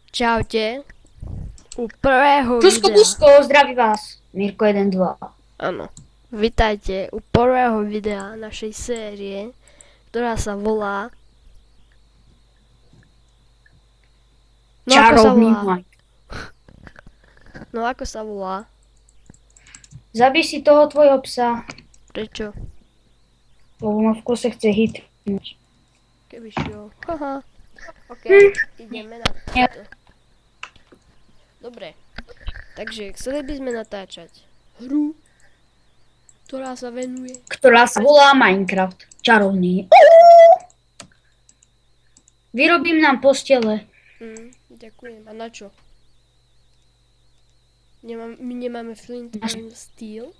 Čaute. U prvého Tusko, videa. Tusko, zdraví vás. Mirko 1-2. Áno. Vitajte u prvého videa našej série, ktorá sa volá... Čarovný Mike. No ako sa volá? Zabij si toho tvojho psa, Prečo? lebo ma v kuse chce hitnúť. Keby šiel. Haha. OK, ideme na to. Dobre. Takže chceli by sme natáčať hru, ktorá sa venuje... Ktorá sa volá Minecraft. Čarovný. Vyrobím nám postele. Ďakujem. A na čo? My nemáme flint and steel.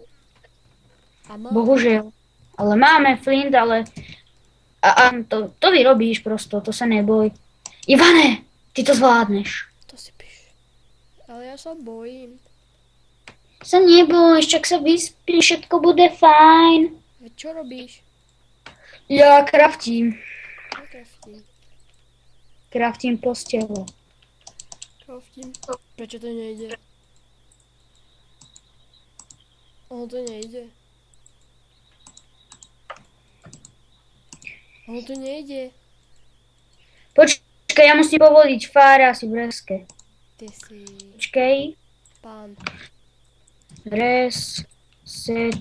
A Bohužiaľ. Ale máme flint, ale... To vyrobíš prosto, to sa neboj. Ivane, ty to zvládneš. To si píš. Ale ja sa bojím. Sa neboj, však sa vyspí, všetko bude fajn. Veď čo robíš? Ja kraftím. Kraftím. Kraftím postele. Kraftím. Prečo to nejde? Ono to nejde. Ono to nejde. Počkaj, ja musím povoliť fára asi breske. Ty si Počkej. pán. Res, set,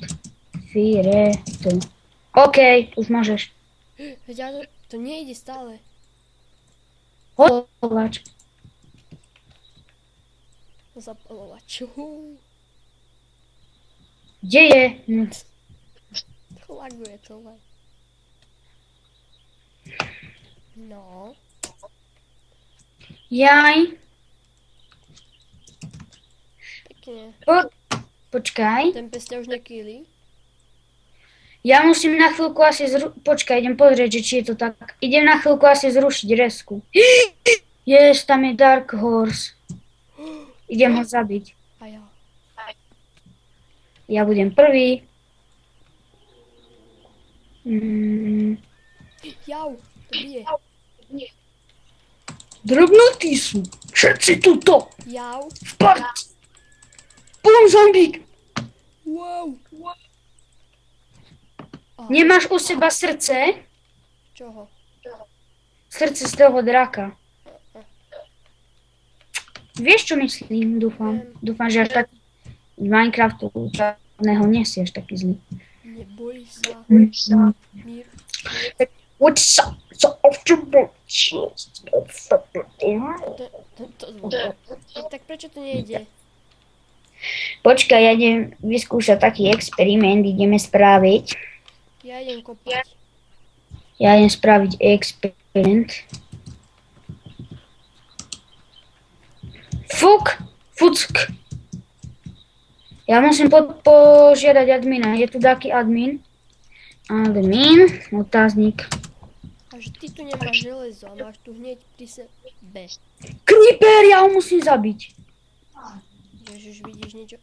fireto. OK, už môžeš. Veď ja to nejde stále. Holovač. Zapalovač. Kde je? Laguje to len. No. Jaj. Pekne. Počkaj. Ten pes ťa už nekýli? Ja musím na chvíľku asi Počkaj, idem pozrieť, že či je to tak. Idem na chvíľku asi zrušiť resku. Yes, tam je Dark Horse. Idem ho zabiť. A ja. Ja budem prvý. Jau, to bije. Drobnutí sú. Všetci tuto. Jau. V parti. Bum, zombík. Wow. Nemáš u seba srdce? Čoho? Srdce z toho draka. Vieš, čo myslím? Dúfam. Dúfam, že až tak v Minecraftu žiadneho nesi až taký zlý. Neboj sa. Mír. What's up? Tak prečo to nejde? Počkaj, ja idem vyskúšať taký experiment, ideme spraviť. Ja idem kopať. Ja idem spraviť experiment. Fuck. Ja musím požiadať admina. Je tu taký admin? Admin, otáznik. A že ty tu nemáš železo a máš tu hneď pri sebe. Creeper, ja ho musím zabiť. Ježiš, vidíš niečo?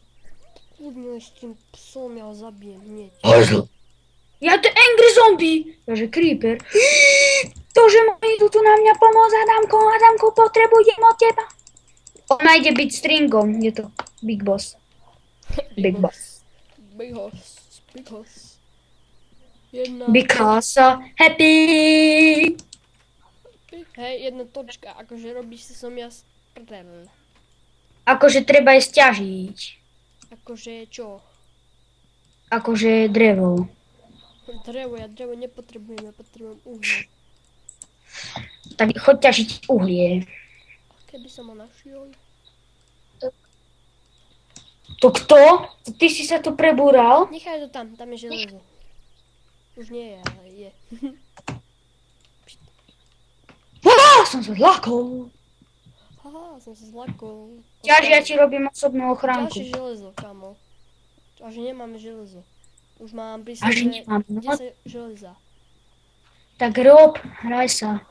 Kľudne s tým psom, ja ho zabijem hneď. Ja to angry zombie. Takže creeper. To, že idú tu na mňa pomôcť, Adamko, potrebujem od teba. Ona ide byť stringom, je to Big Boss. Big Boss. Big Hoss. Jedna... Because happy. Hej, jedna točka, akože robíš si som ja sprel. Akože treba je stiažiť. Akože čo? Akože drevo. Drevo, ja drevo nepotrebujem, ja potrebujem uhlie. Tak choď ťažiť uhlie. Keby som ho našiel? To kto? Ty si sa tu prebúral? Nechaj to tam je železo. Už nie je, ale je. Som sa zlakol. Haha, som sa zlakol. Ťaž, ja ti robím osobnú ochránku. Ďalšie železo, kamo. A že nemáme železo. Už mám pri A že sebe nemáme, no. 10 železa. Tak rob, hraj sa.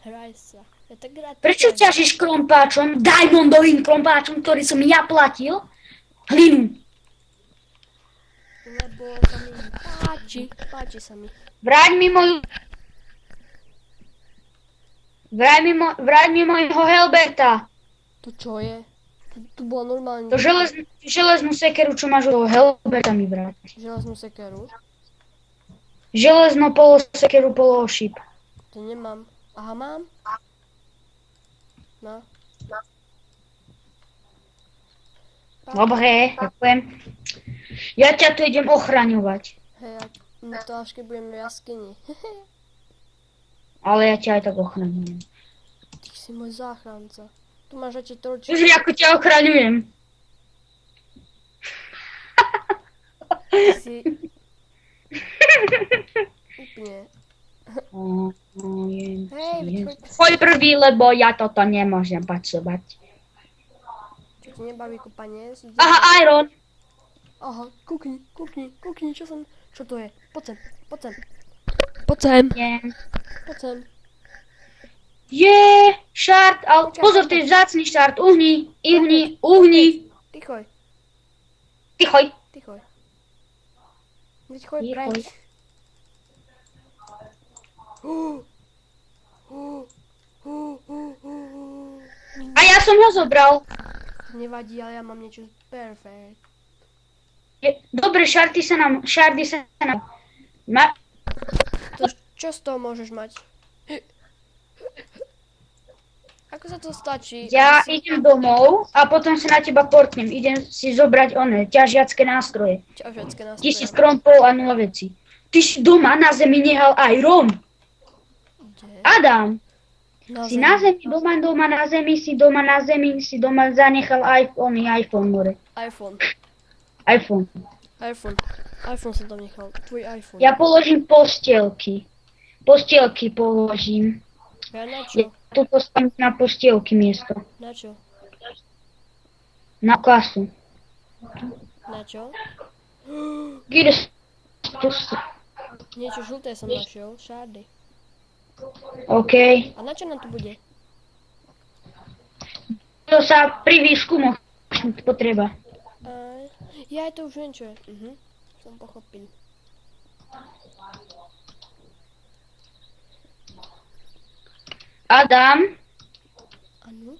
Hraj sa. Ja tak rád... Prečo ťažíš krompáčom, diamondovým krompáčom, ktorý som ja platil? Hlinu. Lebo sa mi páči sa mi. Vráť mi moju... Vrať mi mojho Helberta. To čo je? Tu bola normálne... To železnú sekeru, čo máš od Helberta mi vráť. Železnú sekeru? Železno polosekeru, poloošíp. To nemám. Aha, mám? No. Dobre, ďakujem. Ja ťa tu idem ochraňovať. Hej, no to až keď budeme v jaskyni. Ale ja ťa aj tak ochraňujem. Ty si môj záchranca. Tu máš ešte torčík. Už ako ťa ochraňujem. Ty si... Úplne. Hej, veď Choď prvý, lebo ja toto nemôžem počúvať. Čo ti nebaví kúpanie? Aha, Iron. Aha, kúkni, čo to je? Poď sem. Nie. Je, Šart, ale pozor, to je vzácný šart. Uhni. Tichoj. Tichoj. Veď choď preč. A ja som ho zobral. Nevadí, ale ja mám niečo perfekt. Dobre, šardy sa nám. To čo z toho môžeš mať? Ako sa to stačí? Ja idem domov a potom sa na teba portnem. Idem si zobrať ťažiacké nástroje. Ťažiacké nástroje. 1000 krompov a 0 veci. Ty si doma na zemi nehal Iron. Kde? Adam. Si zemi. na zemi, doma na zemi, si doma zanechal iPhone, more. iPhone som tam nechal. Tvoj iPhone. Ja položím postielky. Postielky položím. Ja na Ja čo? tu postavím na postielky miesto. Na čo? Na kasu. Na čo? Kde Niečo žlté som našiel. Šardy. OK. A na čo nám to bude? To sa pri výskumoch potreba. Ja to už viem čo je. Som pochopil. Adam, Áno?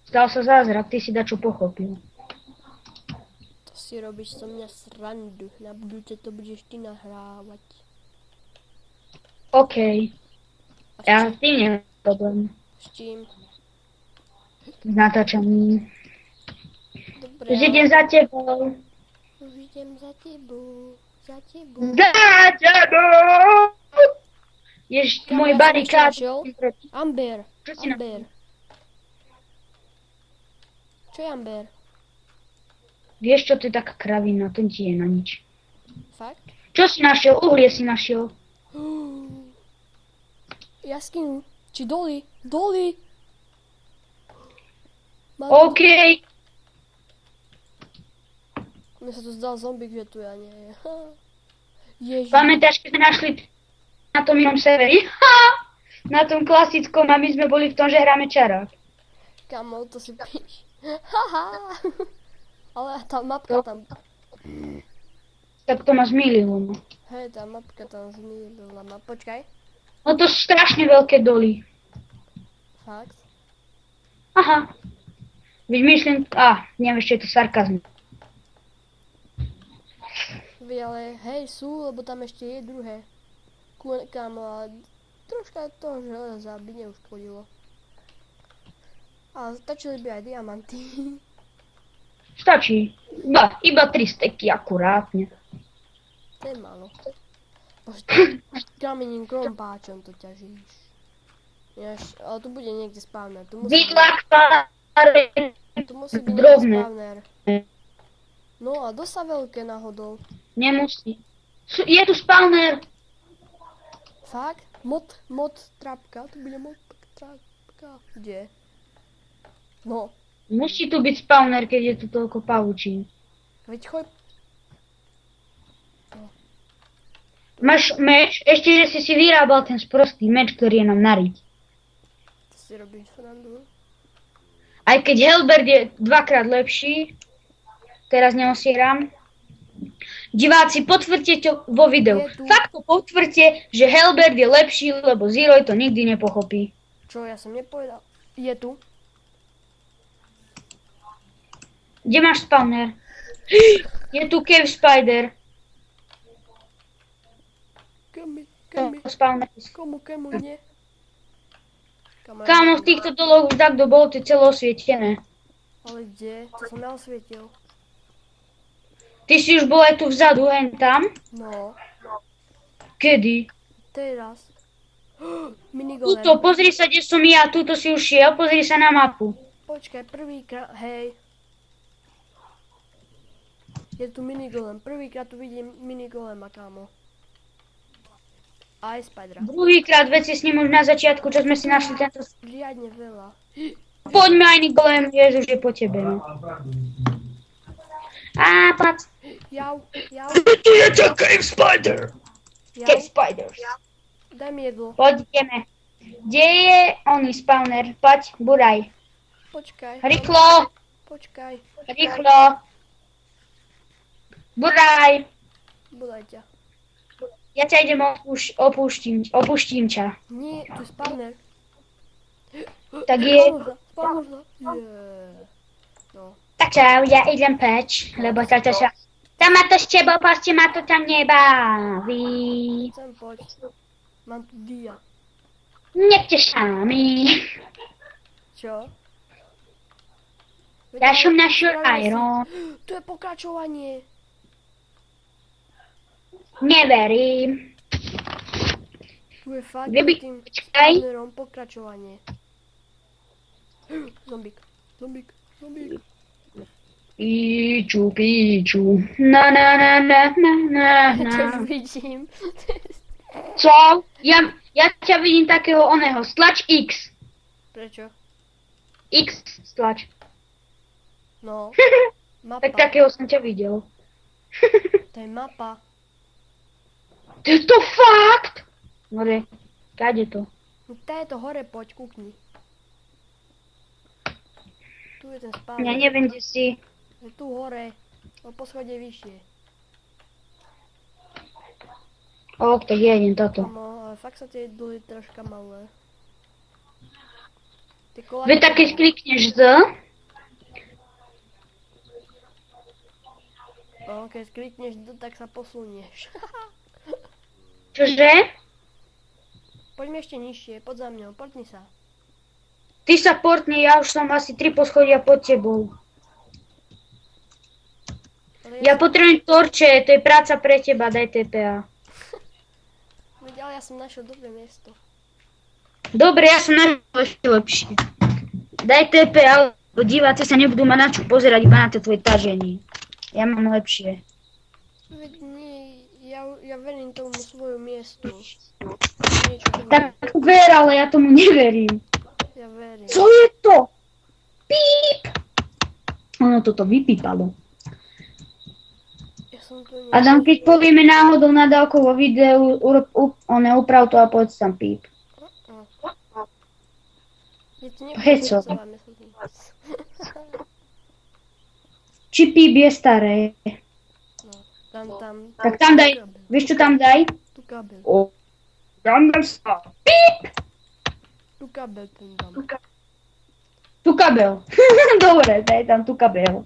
stal sa zázrak, ty si dačo pochopil. To si robíš so mňa srandu. Na budúce to budeš ty nahrávať. OK. A Ja s tým nemám problém. s čím? S natáčaním. Dobre, Už idem za tebou. Už idem za tebou. Za tebou! Jež, Kam môj ja som barikád. ešte našiel? Amber. Čo si Amber. Čo je Amber? Vieš čo, to je taká kravina, to ti je na nič. Fakt? Čo si našiel? Uhlie si našiel. Jaskynu. Či doly? Doly! OK. Mne sa tu zdal zombík, že tu ja nie je. Ježiš. Pamätáš, keď sme našli na tom inom severi? Na tom klasickom a my sme boli v tom, že hráme čarák. Kamo, to si píš. Haha. Ale tá mapka tam... Tak to ma zmililo. No. Hej, tá mapka tam zmierila ma. Počkaj. No to sú strašne veľké doly. Fakt? Aha. Veď myslím, neviem, ešte je to sarkazm. Ale hej, sú, lebo tam ešte je druhé. Kámo, ale troška toho železa by neuškodilo. Ale stačili by aj diamanty. Stačí. Iba 3 steky akurátne. To je málo. Bože, kamením krompáčom to ťažíš. Ale tu bude niekde spawner. Tu musí byť niekde spawner. No a dosť sa veľké náhodou. Nemusí. Je tu spawner. Fakt? Mod trapka. Tu bude mod trapka. Kde? No. Musí tu byť spawner, keď je tu toľko pavučín. Veď choď. Máš meč? Ešte, že si vyrábal ten sprostý meč, ktorý je nám nariť. To si robíš srandu. Aj keď Helbert je dvakrát lepší, teraz neosieram. Diváci, potvrďte to vo videu. Fakt to potvrďte, že Helbert je lepší, lebo Zero to nikdy nepochopí. Čo, ja som nepovedal. Je tu. Kde máš spawner? Je tu cave spider. Spawner. Komu, nie? Kámo, v týchto doloch už takto bolo, to je celosvietené. Ale kde? To som ja osvietil. Ty si už bol aj tu vzadu, hen tam? No, Kedy? teraz. Minigolem. Tuto, pozri sa, kde som ja, tuto si už šiel, pozri sa na mapu. Počkaj, prvýkrát, hej. Je tu minigolem, prvýkrát tu vidím minigolema, kámo. Aj spidera. Druhýkrát veci s ním už na začiatku, čo sme si našli tento... Riadne veľa. Poďme aj Nikolem, Ježiš je po tebe, no. Á, pac. Jau. Je to cave spider. Cave spiders. Daj mi jedlo. Poďme. Kde je oný spawner? Poď, buraj. Počkaj. Rýchlo, Počkaj. rýchlo. Buraj. Budaj ťa. Ja ťa idem opuštím ťa. Nie, tu je spawner. Tak je. Spawner. No. Tak čau, ja idem preč, lebo toto sa... Tam ma to s tebou, proste ma to tam nebaví. Sem poď. Mám tu dia. Nechte sami. Čo? Ja som našiel iron. Tu je pokračovanie. Neverím. Tu je fakt Kdyby- tým počkaj. spawnerom pokračovanie. Zombík. Píču. Na. To už vidím. Co? Ja ťa vidím takého oného. Stlač X. Prečo? X stlač. No. Mapa. Tak takého som ťa videl. To je mapa. To je to fakt? More, kade to? To hore, poď, kúkni. Tu je ten Ja spawner. neviem, kde si. Je tu hore. O poschodie vyššie. Tak jedem toto. No, ale fakt sa tie dlhy troška malé. Ty Vy tak keď klikneš Z, No, keď klikneš D, tak sa posunieš. čože? Poďme ešte nižšie, poď za mňou, portni sa. Ty sa portni, ja už som asi 3 poschodia pod tebou. Ale Ja potrebujem torče, to je práca pre teba, daj TPA. Ale ja som našiel dobré miesto. Dobre, ja som našiel ešte lepšie. Daj TPA, lebo diváci sa nebudú mať na čo pozerať iba na to tvoje taženie. Ja mám lepšie. Veď nie, ja verím tomu svoju miestu. Niečo to Tak ver, ale ja tomu neverím. ja verím. Co je to? Píp! Ono toto vypípalo. Ja som tu Adam, keď povieme náhodou nadávku vo videu, uprav to a povedz tam píp. Je to Heco. nepovedceľa myslím. Či píp je staré. No, tam. Tak tam daj, vieš čo tam daj? Tu kabel. Tam sa. Píp! Tu kabel ten dám. Tu kabel. Dobre, daj tam tu kabel.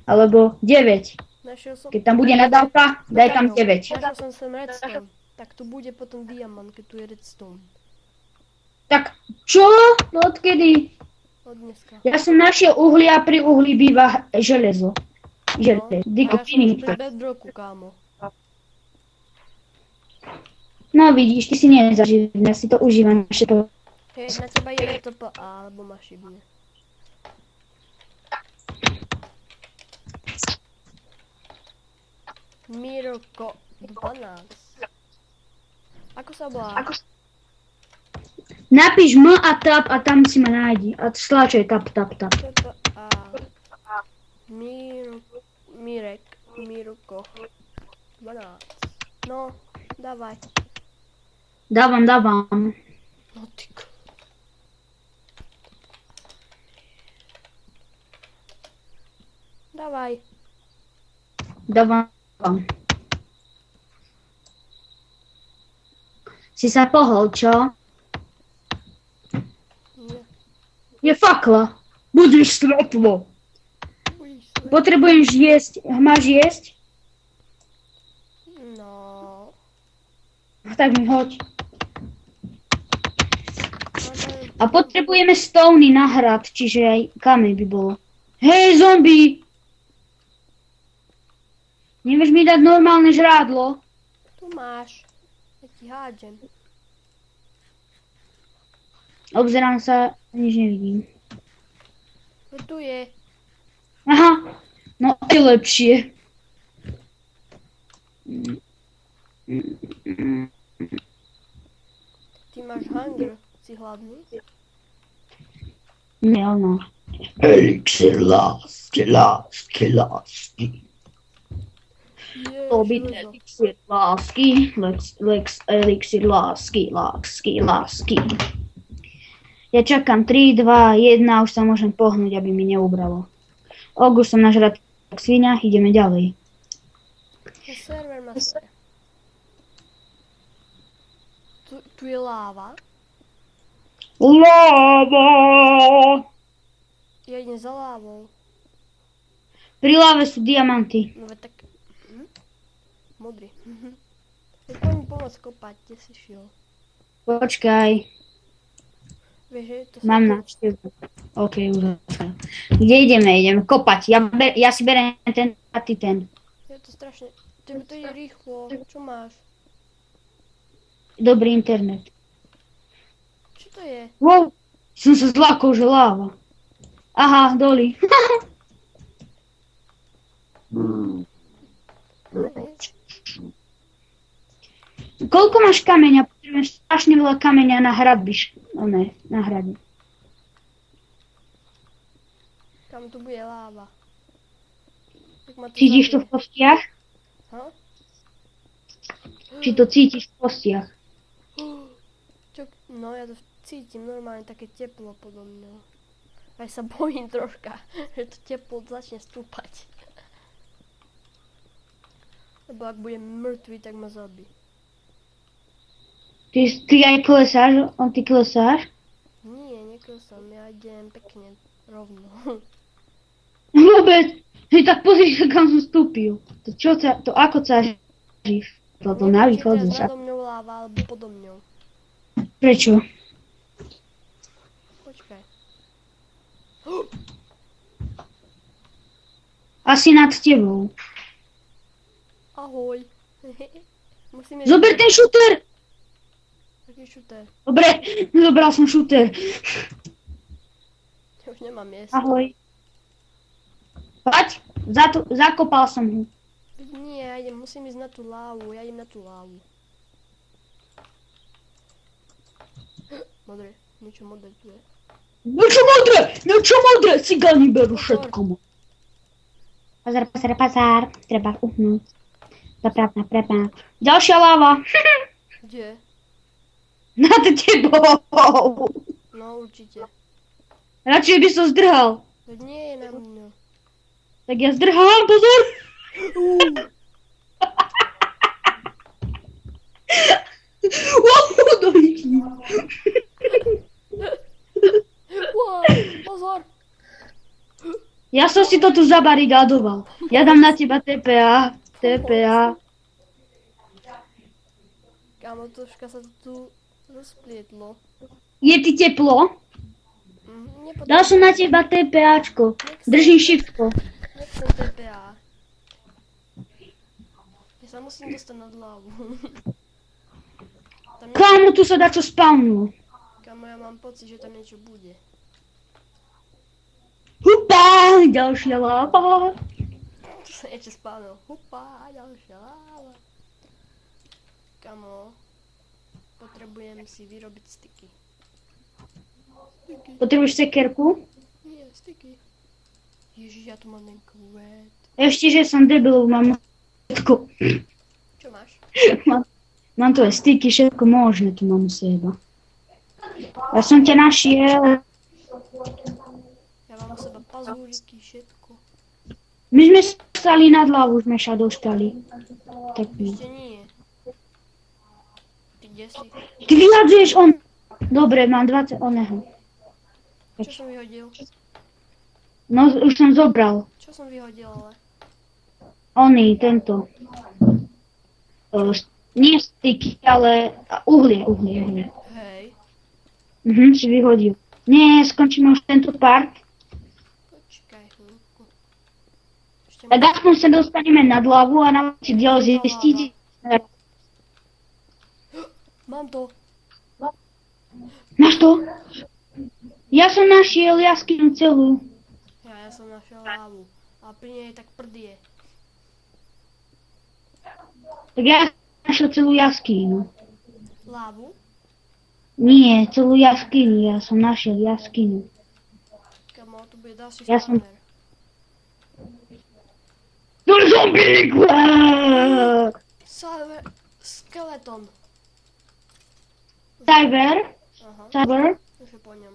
Alebo 9. Našiel som... Keď tam bude nadávka, daj tam 9. Našiel som sem redstone. Tak tu bude potom diamant, keď tu je redstone. Tak čo? No odkedy? Od dneska. Ja som našiel uhlie a pri uhli býva železo. No, a Diko, ja som pri bedrocku, kámo. No vidíš, ty si nezaživný, ja si to užívam všetko. Hej, na teba je TPA, alebo máš šibne. Mirko 12. Ako sa volá? Napíš M a tap a tam si ma nájdi. A stlačaj tap. TPA. Mirko 12. No, dávaj. Dávam. No tyko. Dávaj. Dávam. Si sa pohol, čo? Je fakla. Budeš svetlo. Budeš svet. Potrebuješ jesť. Máš jesť? No. Tak mi hoď. Máme- A potrebujeme stony na hrad, čiže aj kameň by bolo. Hej, zombie! Nevieš mi dať normálne žrádlo? Tu máš. Ja ti hádžem. Obzerám sa, nič nevidím. No tu je. Aha, no je lepšie. Ty máš hunger. Si hladný? Nie, ono. Elixir lásky, lásky, lásky. To byť železo. elixir lásky, elixir lásky, lásky. Ja čakám 3, 2, 1, už sa môžem pohnúť, aby mi neubralo. Už som nažrat k svinia, ideme ďalej. Ten server má svoje. Tu je láva. Láva! Ja idem za lávou. Pri láve sú diamanty. No veď tak... Modrý. Veď poď mi pomôcť kopať, kde si šiel. Počkaj, Vieš, že to mám návštevu. OK, už zase. Kde ideme? Ideme kopať. Ja si beriem ten a ty ten. Je to strašne... Tebe to ide rýchlo. Čo máš? Dobrý internet. Čo to je? Wow, som sa zlákol, že láva. Aha, doli. Koľko máš kameňa? Potrebujem strašne veľa kameňa na hradbiš. Na hradbi. Kam tu bude láva? Tak ma to Cítiš to v zabije. kostiach? Ha? Či to cítiš v kostiach? Čo? No ja to cítim normálne také teplo podo mňou. Aj sa bojím troška, že to teplo začne stúpať. Lebo ak budem mŕtvý, tak ma zabí. Ty aj klesáš? Ty klesáš? Nie, neklesám, ja idem pekne, rovno. Vôbec! Hej, tak pozri sa, kam som vstúpil. To ako sa žíš? Toto na Neviem, či východ. teraz nado mňou láva, alebo podo mňou. Prečo? Počkaj. Asi nad tebou. Ahoj. Musíme... Zober ten šuter! Taký šuter. Dobre, zobral som šuter. Ja už nemám miesto. Ahoj. Poď, zakopal som ho. Nie, ja musím ísť na tú lávu, ja idem na tú lávu. Modré, niečo modré tu je. Niečo modré, cigáni berú všetko. Pozor, treba uhnúť. Prepá. Ďalšia láva. Kde? Nad tebou. No určite. Radšej by som zdrhal. Veď nie je na mňa. Tak ja zdrhám, pozor. Wow, pozor. Ja som si to tu zabarigádoval. Ja dám na teba TPA. Kámo, troška sa to tu rozplietlo. Je ti teplo? Dal som na teba TPAčko. Držím shiftko. Nechcem TPA. Ja sa musím dostať nad hlavu. Kámo, tu sa dá čo spawnulo. Kámo, ja mám pocit, že tam niečo bude. Hupa, ďalšia láva. Tu sa niečo spávnilo. Hupa, ďalšia láva. Kámo, potrebujem si vyrobiť styky. Potrebuješ sekerku? Nie, styky. Ježiš, ja tu mám ten kvet. Ešte, že som debil, mám všetko. Čo máš? Mám tu aj styky, všetko možné tu mám u seba. Ja som ťa našiel. Ja mám u seba pazúriky, všetko. My sme stali nad hlavu, sme sa dostali. Tak Ešte nie. Ty kde si? Ty vyhadzuješ on. Dobre, mám 20 oného. Čo som vyhodil? No, už som zobral. Čo som vyhodil, ale? Oný, tento. Nie styky, ale uhlie. Hej. Si vyhodil. Nie, skončíme už tento part. Počkaj chvíľku. Ešte Tak aspoň sa dostaneme na hlavu a nám si ďalej zistiť. Mám to. Máš to? Ja som našiel jaskyňu celú. Ja som našiel hlavu. A pri nej tak prdie. Tak ja som našiel celú jaskyňu. Hlavu? Nie, celú jaskyňu. Ja som našiel jaskyňu. Kamo, tu bude ďalší Ja som- spawner. To zombík! Skeleton. Aha, Cyber, už je po ňom.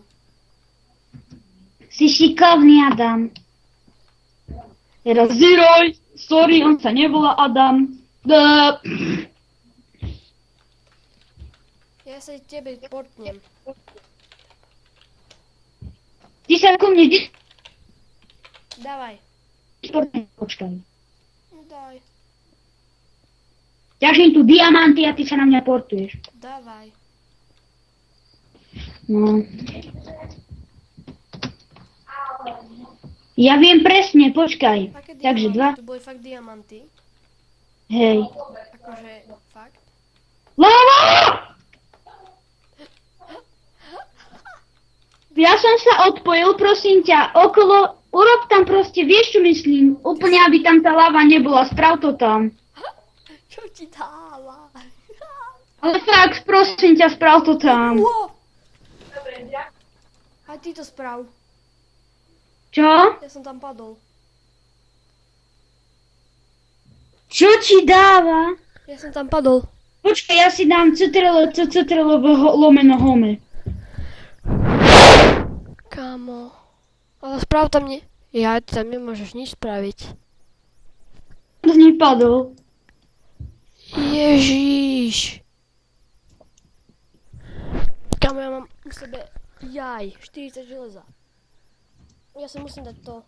si šikovný, Adam. Teraz Ziroj! Sorry, on sa nevolá Adam. Ja sa tebe portnem. ty sa ku mne Dávaj. počkaj. Daj. Ťažím tu diamanty a ty sa na mňa portuješ. Dávaj. No. Ja viem presne, počkaj. Aké Takže diamanty? dva. Tu boli fakt diamanty. Hej. Akože, fakt. Lava! Ja som sa odpojil, prosím ťa, urob tam proste, vieš čo myslím, úplne aby tam tá lava nebola, sprav to tam. Čo ti dáva? Ale fakt, prosím ťa, sprav to tam. Wow. Aj ty to sprav. Čo? Ja som tam padol. Čo ti dáva? Ja som tam padol. Počkaj, ja si dám CTRL lomeno home. Kámo. Ale sprav tam nie... Ja, ty tam nemôžeš nič spraviť. Z nej padol. Ježiš. Kámo, ja mám u sebe... 40 železa. Ja si musím dať to.